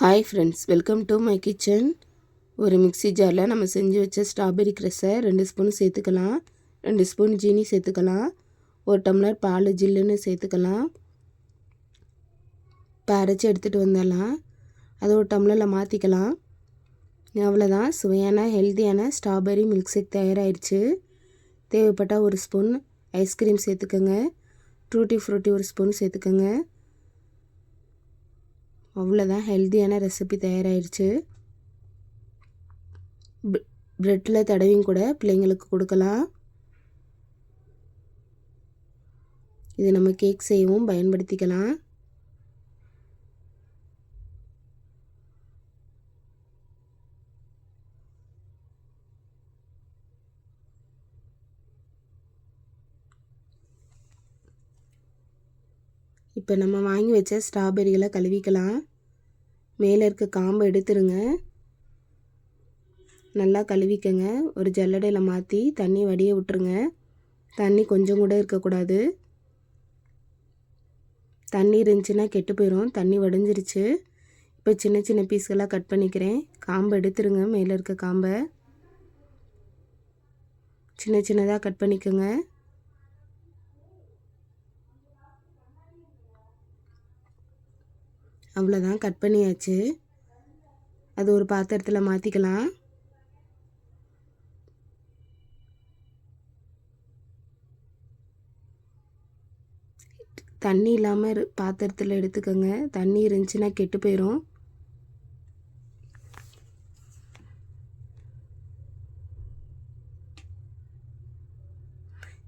Hi friends, welcome to my kitchen. ஒரு mixie ஜாரில் நம்ம செஞ்சு வச்ச ஸ்ட்ராபெரி க்ரஷை 2 ஸ்பூன் சேர்த்துக்கலாம். 2 ஸ்பூன் ஜீனி சேர்த்துக்கலாம். 1 டம்ளர் பால் ஜில்லுன்னு சேர்த்துக்கலாம். இப்போ அரைச்சி எடுத்துகிட்டு வந்துடலாம். அதை ஒரு டம்ளரில் மாற்றிக்கலாம். அவ்வளோதான், சுவையான ஹெல்த்தியான ஸ்ட்ராபெரி மில்க் ஷேக் தயாராகிடுச்சு. தேவைப்பட்டால் 1 ஸ்பூன் ஐஸ்கிரீம் சேர்த்துக்கோங்க. டூட்டி ஃப்ரூட்டி 1 ஸ்பூன் சேர்த்துக்கோங்க. அவ்வளோதான், ஹெல்த்தியான ரெசிபி தயாராகிடுச்சு. ப்ரெட்டில் தடவியும் கூட பிள்ளைங்களுக்கு கொடுக்கலாம். இது நம்ம கேக் செய்யவும் பயன்படுத்திக்கலாம். இப்போ நம்ம வாங்கி வச்ச ஸ்ட்ராபெரிகளை கழுவிக்கலாம். மேலே இருக்க காம்பை எடுத்துருங்க. நல்லா கழுவிக்கங்க. ஒரு ஜல்லடையில் மாற்றி தண்ணி வடிய விட்டுருங்க. தண்ணி கொஞ்சம் கூட இருக்கக்கூடாது. தண்ணி இருந்துச்சுன்னா கெட்டு போயிடும். தண்ணி வடிஞ்சிருச்சு. இப்போ சின்ன சின்ன பீஸ்களாக கட் பண்ணிக்கிறேன். காம்பை எடுத்துருங்க. மேலே இருக்க காம்பை சின்ன சின்னதாக கட் பண்ணிக்கோங்க. அவ்வளோதான், கட் பண்ணியாச்சு. அது ஒரு பாத்திரத்தில் மாற்றிக்கலாம். தண்ணி இல்லாமல் பாத்திரத்தில் எடுத்துக்கோங்க. தண்ணி இருந்துச்சுன்னா கெட்டு போயிடும்.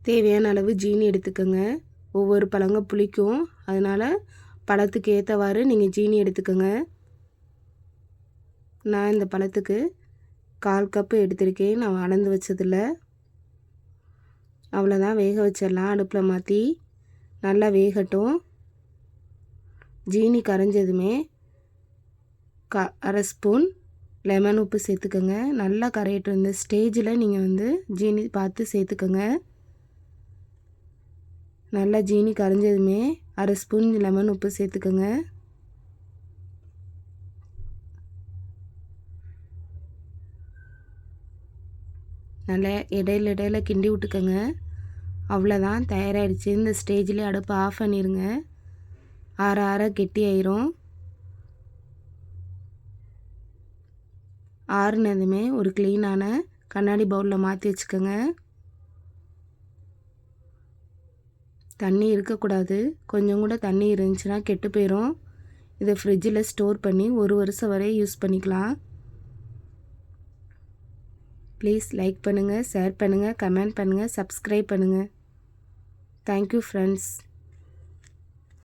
தேவையான அளவு ஜீனி எடுத்துக்கோங்க. ஒவ்வொரு பழங்க புளிக்கும், அதனால் பழத்துக்கு ஏற்றவாறு நீங்கள் ஜீனி எடுத்துக்கோங்க. நான் இந்த பழத்துக்கு 1/4 கப்பு எடுத்திருக்கேன். நான் அளந்து வச்சதில்லை. அவ்வளோதான், வேக வச்சிடலாம். அடுப்பில் மாற்றி நல்லா வேகட்டும். ஜீனி கரைஞ்சதுமே 1/2 ஸ்பூன் லெமன் உப்பு சேர்த்துக்கோங்க. நல்லா கரையட்டும். இந்த ஸ்டேஜில் நீங்கள் ஜீனி பார்த்து சேர்த்துக்கோங்க. நல்லா ஜீனி கரைஞ்சதுமே 1/2 ஸ்பூன் லெமன் உப்பு சேர்த்துக்கோங்க. நல்லா இடையில கிண்டி விட்டுக்கோங்க. அவ்வளோதான், தயாராகிடுச்சு. இந்த ஸ்டேஜில் அடுப்பை ஆஃப் பண்ணிடுங்க. ஆற கெட்டி ஆயிரும். ஆறுனதுமே ஒரு க்ளீனான கண்ணாடி பவுலில் மாற்றி வச்சுக்கோங்க. தண்ணி இருக்கக்கூடாது. கொஞ்சம் கூட தண்ணி இருந்துச்சுன்னா கெட்டு போயிடும். இதை ஃப்ரிட்ஜில் ஸ்டோர் பண்ணி 1 வருஷம் வரை யூஸ் பண்ணிக்கலாம். ப்ளீஸ் லைக் பண்ணுங்கள், ஷேர் பண்ணுங்கள், கமெண்ட் பண்ணுங்கள், சப்ஸ்கிரைப் பண்ணுங்கள். Thank you friends.